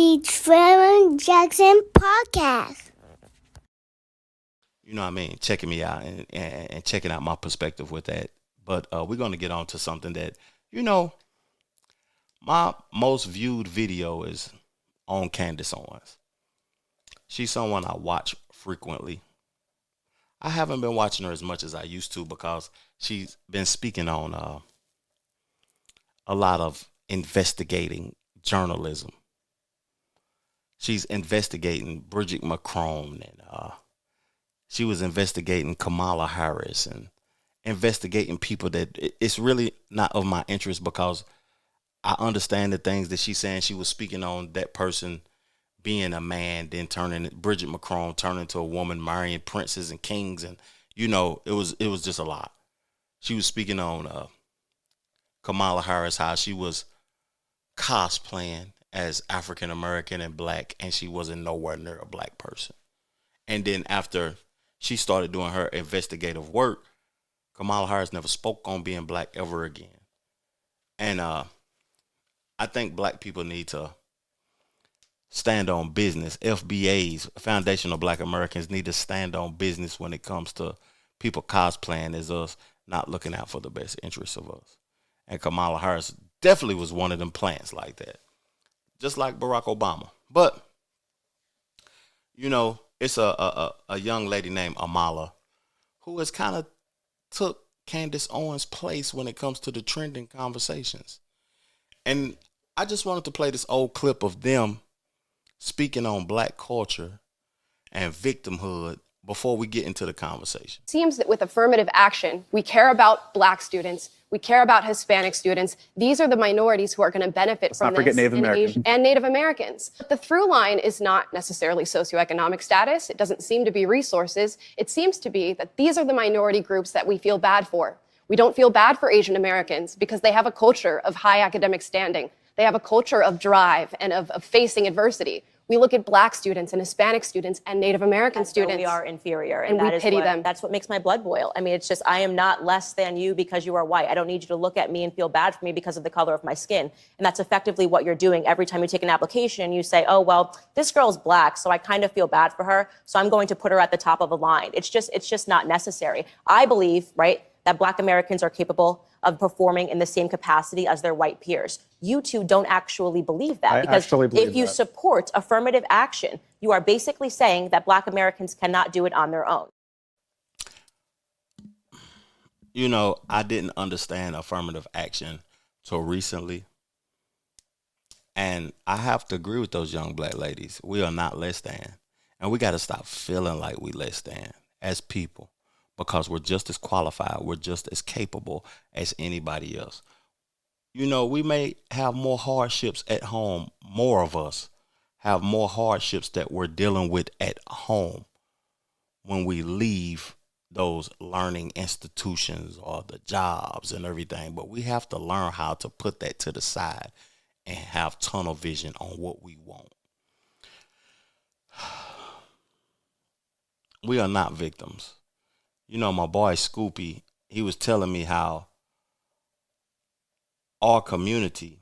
the Trevor Jackson Podcast. You know what I mean, checking me out and checking out my perspective with that. But we're going to get on to something that, you know, my most viewed video is on Candace Owens. She's someone I watch frequently. I haven't been watching her as much as I used to because she's been speaking on a lot of investigating journalism. She's investigating Bridget McCrone and she was investigating Kamala Harris and investigating people that it's really not of my interest because I understand the things that she's saying. She was speaking on that person being a man, then turning Bridget McCrone turning to a woman, marrying princes and kings, and you know it was just a lot. She was speaking on Kamala Harris, how she was cosplaying as African American and black, and she wasn't nowhere near a black person. And then after she started doing her investigative work, Kamala Harris never spoke on being black ever again. And I think black people need to stand on business. FBAs, Foundational Black Americans, need to stand on business when it comes to people cosplaying as us, not looking out for the best interests of us. And Kamala Harris definitely was one of them plants like that, just like Barack Obama. But, you know, it's a young lady named Amala who has kind of took Candace Owens' place when it comes to the trending conversations. And I just wanted to play this old clip of them speaking on black culture and victimhood before we get into the conversation. It seems that with affirmative action, we care about black students, we care about Hispanic students. These are the minorities who are going to benefit from this. Native Americans. And Native Americans. But the through line is not necessarily socioeconomic status. It doesn't seem to be resources. It seems to be that these are the minority groups that we feel bad for. We don't feel bad for Asian Americans because they have a culture of high academic standing. They have a culture of drive and of facing adversity. We look at black students and Hispanic students and Native American students. We are inferior. And we pity them. That's what makes my blood boil. I mean, it's just, I am not less than you because you are white. I don't need you to look at me and feel bad for me because of the color of my skin. And that's effectively what you're doing. Every time you take an application, you say, oh, well, this girl's black, so I kind of feel bad for her, so I'm going to put her at the top of a line. It's just not necessary. I believe, right, that black Americans are capable of performing in the same capacity as their white peers. You two don't actually believe that. Because if you support affirmative action, you are basically saying that black Americans cannot do it on their own. You know, I didn't understand affirmative action till recently. And I have to agree with those young black ladies. We are not less than. And we got to stop feeling like we less than as people, because we're just as qualified, we're just as capable as anybody else. You know, we may have more hardships at home. More of us have more hardships that we're dealing with at home when we leave those learning institutions or the jobs and everything. But we have to learn how to put that to the side and have tunnel vision on what we want. We are not victims. You know, my boy Scoopy, he was telling me how our community,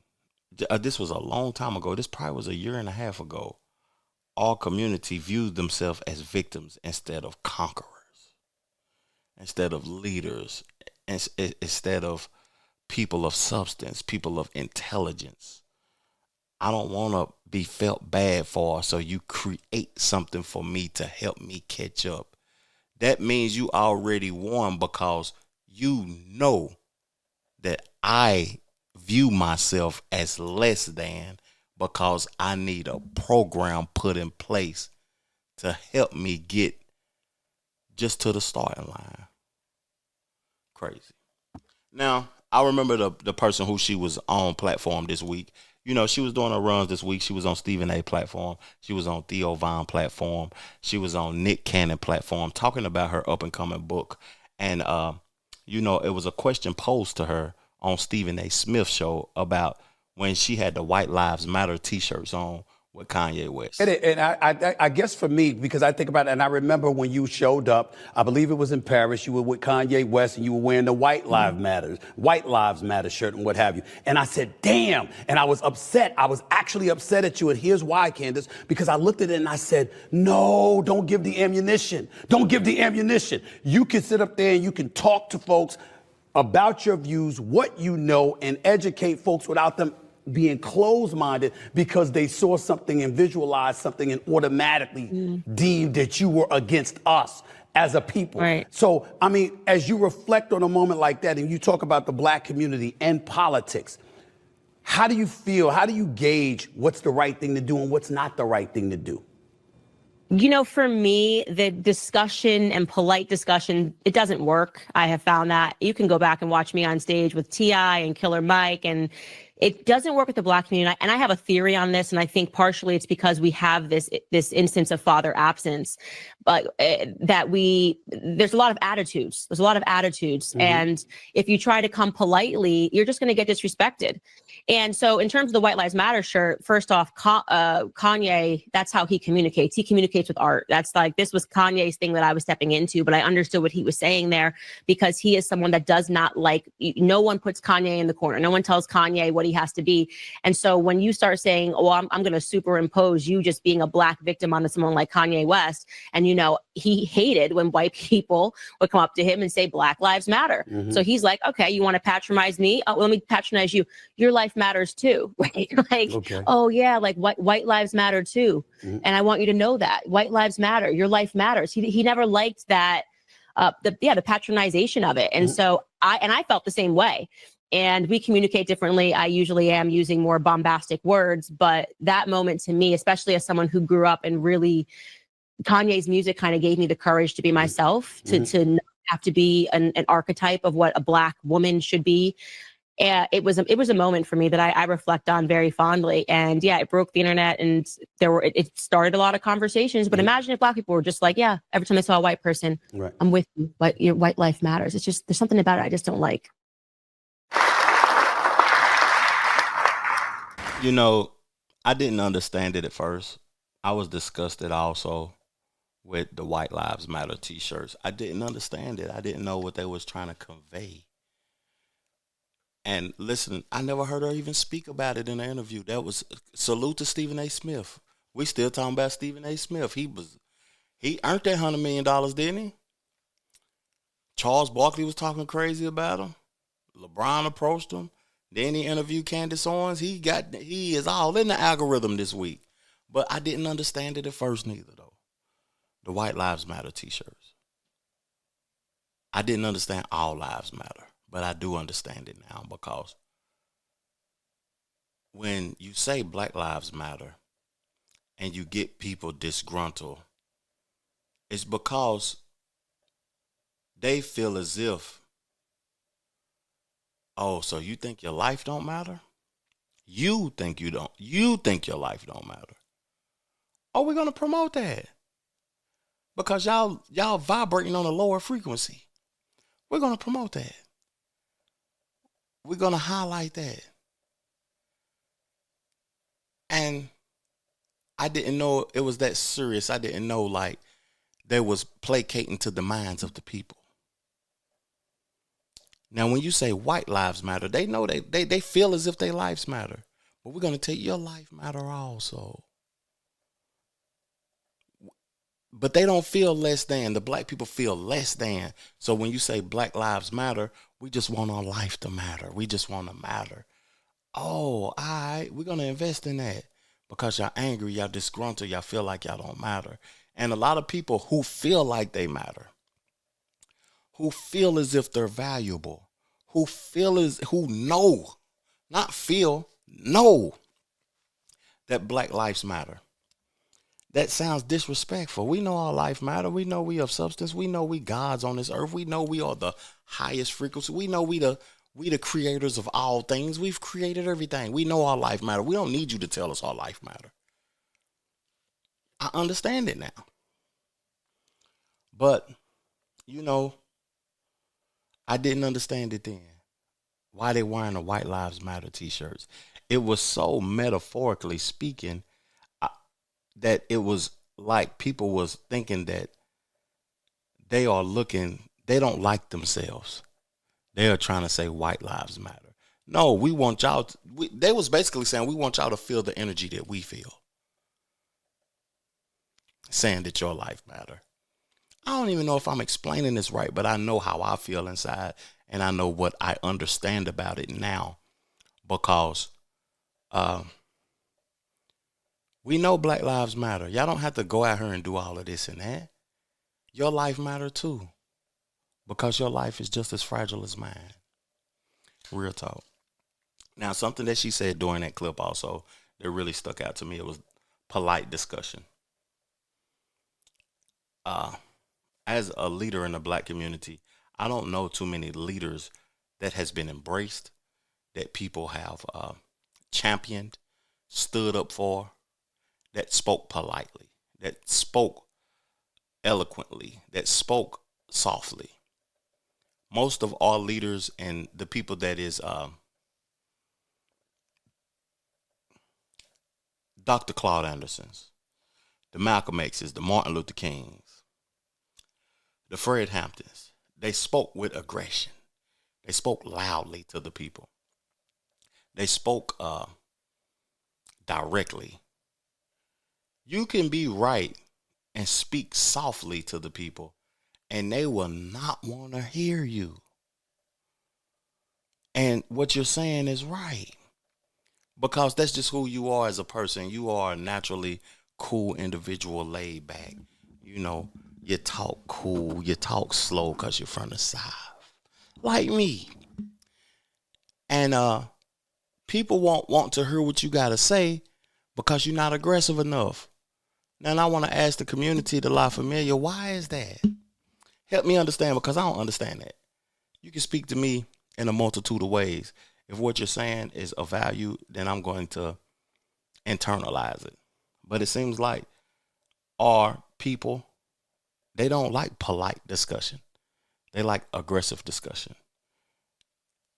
this was a long time ago, this probably was a year and a half ago, our community viewed themselves as victims instead of conquerors, instead of leaders, instead of people of substance, people of intelligence. I don't want to be felt bad for, so you create something for me to help me catch up. That means you already won because you know that I view myself as less than because I need a program put in place to help me get just to the starting line. Crazy. Now, I remember the person who she was on platform this week. You know, she was doing her runs this week. She was on Stephen A. platform. She was on Theo Von platform. She was on Nick Cannon platform talking about her up-and-coming book. And, you know, it was a question posed to her on Stephen A. Smith's show about when she had the White Lives Matter t-shirts on, with Kanye West. And I guess for me, because I think about it, and I remember when you showed up, I believe it was in Paris, you were with Kanye West, and you were wearing the White Lives Matter shirt and what have you. And I said, damn. And I was upset. I was actually upset at you. And here's why, Candace, because I looked at it and I said, no, don't give the ammunition. Don't give the ammunition. You can sit up there and you can talk to folks about your views, what you know, and educate folks without them being closed-minded because they saw something and visualized something and automatically deemed that you were against us as a people. Right. So, I mean, as you reflect on a moment like that and you talk about the black community and politics, how do you feel? How do you gauge what's the right thing to do and what's not the right thing to do? You know, for me, the discussion and polite discussion, it doesn't work. I have found that. You can go back and watch me on stage with T.I. and Killer Mike, and it doesn't work with the black community. And I have a theory on this, and I think partially it's because we have this instance of father absence, but there's a lot of attitudes. There's a lot of attitudes. And if you try to come politely, you're just going to get disrespected. And so in terms of the White Lives Matter shirt, first off, Kanye, that's how he communicates. He communicates with art. That's like, this was Kanye's thing that I was stepping into, but I understood what he was saying there because he is someone that does not like, no one puts Kanye in the corner. No one tells Kanye what he has to be. And so when you start saying, oh, I'm going to superimpose you just being a black victim onto someone like Kanye West, and you know, he hated when white people would come up to him and say Black Lives Matter. So he's like, okay, you want to patronize me? Oh, let me patronize you. Your life matters too, right? Like, oh yeah, like white lives matter too. And I want you to know that white lives matter. Your life matters. He never liked that, the patronization of it. And so I felt the same way. And we communicate differently. I usually am using more bombastic words, but that moment to me, especially as someone who grew up and really Kanye's music kind of gave me the courage to be myself, to not have to be an archetype of what a black woman should be. And it was a moment for me that I reflect on very fondly. And yeah, it broke the internet, and it started a lot of conversations. But imagine if black people were just like, yeah, every time they saw a white person, I'm with you, but your white life matters. It's just, there's something about it I just don't like. You know, I didn't understand it at first. I was disgusted also with the White Lives Matter t-shirts. I didn't understand it. I didn't know what they was trying to convey. And listen, I never heard her even speak about it in an interview. That was salute to Stephen A. Smith. We still talking about Stephen A. Smith. He earned that $100 million, didn't he? Charles Barkley was talking crazy about him. LeBron approached him. Then he interviewed Candace Owens. He is all in the algorithm this week. But I didn't understand it at first neither, though. The White Lives Matter t-shirts. I didn't understand all lives matter, but I do understand it now, because when you say Black Lives Matter and you get people disgruntled, it's because they feel as if, oh, so you think your life don't matter? You think you don't. You think your life don't matter. Oh, we're going to promote that because y'all vibrating on a lower frequency. We're going to promote that. We're going to highlight that. And I didn't know it was that serious. I didn't know like they was placating to the minds of the people. Now, when you say white lives matter, they know they feel as if their lives matter. But we're going to tell you your life matter also. But they don't feel less than. The black people feel less than. So when you say Black Lives Matter, we just want our life to matter. We just want to matter. Oh, all right, we're going to invest in that. Because y'all angry, y'all disgruntled, y'all feel like y'all don't matter. And a lot of people who feel like they matter, who feel as if they're valuable, who know, not feel, know that Black lives matter. That sounds disrespectful. We know our life matter. We know we of substance. We know we gods on this earth. We know we are the highest frequency. We know we the creators of all things. We've created everything. We know our life matter. We don't need you to tell us our life matter. I understand it now. But, you know, I didn't understand it then. Why they wearing the White Lives Matter t-shirts. It was so metaphorically speaking. that it was like people was thinking that they don't like themselves. They are trying to say white lives matter. No, we want y'all. They was basically saying we want y'all to feel the energy that we feel. Saying that your life matter. I don't even know if I'm explaining this right, but I know how I feel inside, and I know what I understand about it now, because we know Black Lives Matter. Y'all don't have to go out here and do all of this and that. Your life matter too, because your life is just as fragile as mine. Real talk. Now, something that she said during that clip also that really stuck out to me, it was polite discussion. As a leader in the Black community, I don't know too many leaders that has been embraced, that people have championed, stood up for, that spoke politely, that spoke eloquently, that spoke softly. Most of our leaders and the people that is Dr. Claude Anderson's, the Malcolm X's, the Martin Luther Kings, the Fred Hamptons, they spoke with aggression. They spoke loudly to the people. They spoke directly. You can be right and speak softly to the people, and they will not want to hear you. And what you're saying is right, because that's just who you are as a person. You are a naturally cool individual, laid back. You know, you talk cool, you talk slow because you're from the South, like me. And people won't want to hear what you got to say because you're not aggressive enough. Now, I want to ask the community, the La Familia, why is that? Help me understand, because I don't understand that. You can speak to me in a multitude of ways. If what you're saying is of value, then I'm going to internalize it. But it seems like our people, they don't like polite discussion. They like aggressive discussion.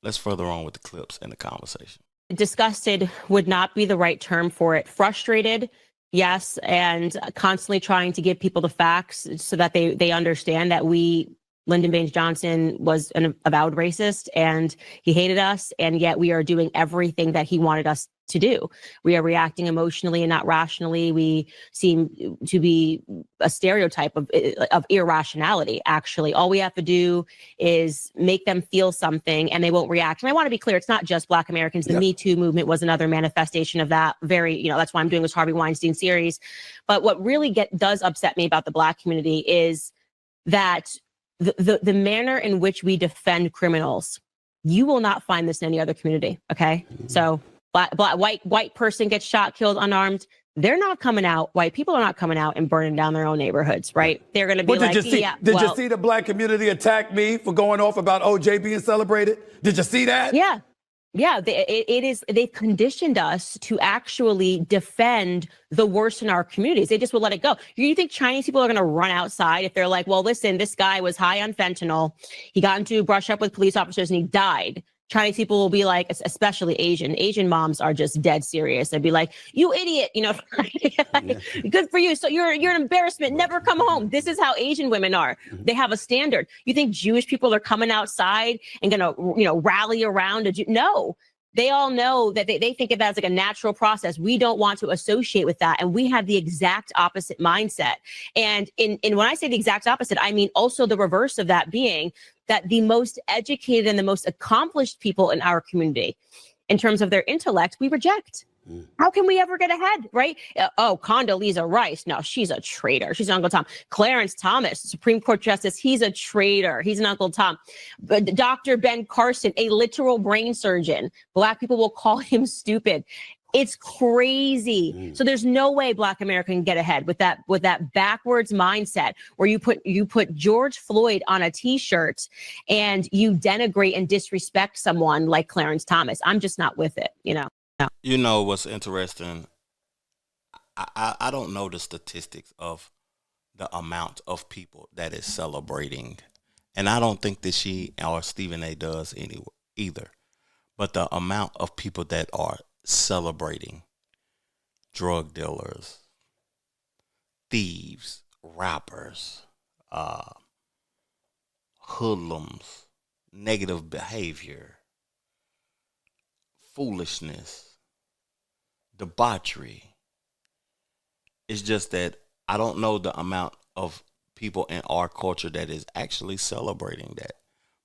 Let's further on with the clips and the conversation. Disgusted would not be the right term for it. Frustrated, yes, and constantly trying to give people the facts so that they understand that Lyndon Baines Johnson was an avowed racist and he hated us, and yet we are doing everything that he wanted us to do. We are reacting emotionally and not rationally. We seem to be a stereotype of irrationality, actually. All we have to do is make them feel something and they won't react. And I want to be clear, it's not just Black Americans. The Me Too movement was another manifestation of that. That's why I'm doing this Harvey Weinstein series. But what really does upset me about the Black community is that the manner in which we defend criminals, you will not find this in any other community. Okay. So white person gets shot, killed, unarmed. They're not coming out. White people are not coming out and burning down their own neighborhoods, right? They're going to be Did you see the Black community attack me for going off about OJ being celebrated? Did you see that? Yeah. Yeah, they've conditioned us to actually defend the worst in our communities. They just will let it go. You think Chinese people are going to run outside if they're like, well, listen, this guy was high on fentanyl. He got into a brush up with police officers and he died. Chinese people will be like, especially Asian moms are just dead serious. They'd be like, you idiot, good for you. So you're an embarrassment. Never come home. This is how Asian women are. They have a standard. You think Jewish people are coming outside and going to, rally around? No, they all know that they think of that as like a natural process. We don't want to associate with that. And we have the exact opposite mindset. And when I say the exact opposite, I mean also the reverse of that being that the most educated and the most accomplished people in our community, in terms of their intellect, we reject. How can we ever get ahead, right? Oh, Condoleezza Rice. No, she's a traitor. She's Uncle Tom. Clarence Thomas, Supreme Court Justice. He's a traitor. He's an Uncle Tom. Dr. Ben Carson, a literal brain surgeon. Black people will call him stupid. It's crazy. So there's no way Black America can get ahead with that backwards mindset where you put George Floyd on a T-shirt and you denigrate and disrespect someone like Clarence Thomas. I'm just not with it, No. You know what's interesting? I don't know the statistics of the amount of people that is celebrating, and I don't think that she or Stephen A. does either. But the amount of people that are celebrating drug dealers, thieves, rappers, hoodlums, negative behavior, foolishness, debauchery. It's just that I don't know the amount of people in our culture that is actually celebrating that.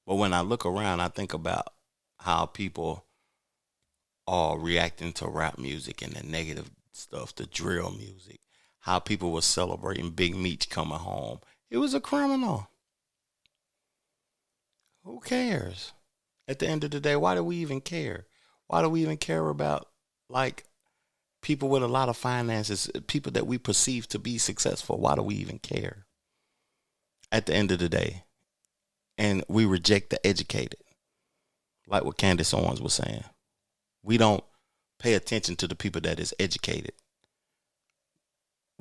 But when I look around, I think about how people are reacting to rap music and the negative stuff, the drill music, how people were celebrating Big Meech coming home. It was a criminal. Who cares? At the end of the day, why do we even care? Why do we even care about, like, people with a lot of finances, people that we perceive to be successful? Why do we even care? At the end of the day. And we reject the educated. Like what Candace Owens was saying. We don't pay attention to the people that is educated.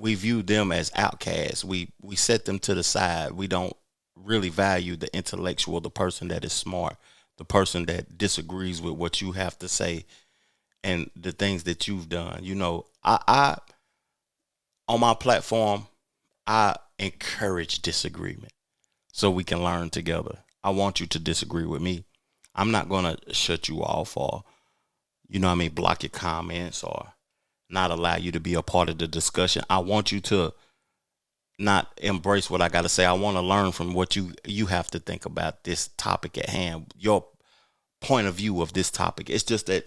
We view them as outcasts. We set them to the side. We don't really value the intellectual, the person that is smart, the person that disagrees with what you have to say and the things that you've done. You know, I on my platform, I encourage disagreement so we can learn together. I want you to disagree with me. I'm not going to shut you off or, block your comments or not allow you to be a part of the discussion. I want you to not embrace what I got to say. I want to learn from what you have to think about this topic at hand, your point of view of this topic. It's just that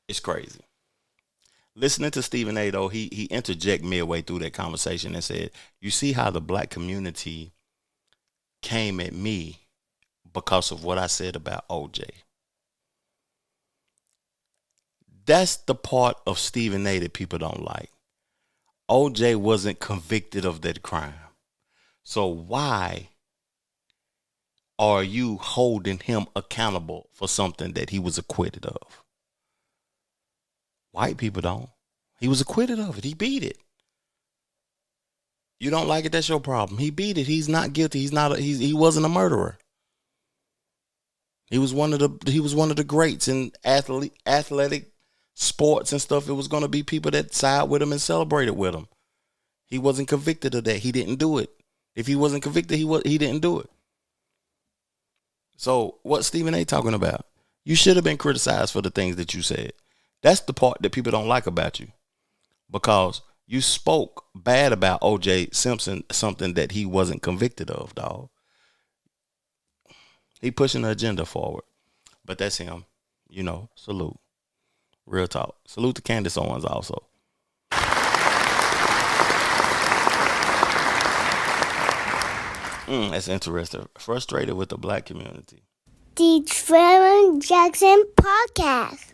it's crazy. Listening to Stephen A, though, he interject midway through that conversation and said, you see how the black community came at me because of what I said about OJ. That's the part of Stephen A that people don't like. OJ wasn't convicted of that crime. So why are you holding him accountable for something that he was acquitted of? White people don't. He was acquitted of it. He beat it. You don't like it, that's your problem. He beat it. He's not guilty. He wasn't a murderer. He was one of the greats in athletic sports and stuff. It was going to be people that side with him and celebrated with him. He wasn't convicted of that. He didn't do it. If he wasn't convicted, he didn't do it. So what's Stephen A talking about? You should have been criticized for the things that you said. That's the part that people don't like about you, because you spoke bad about O.J. Simpson, something that he wasn't convicted of, dog. He pushing the agenda forward, but that's him. Salute. Real talk. Salute to Candace Owens also. That's interesting. Frustrated with the black community. The Trevor Jackson Podcast.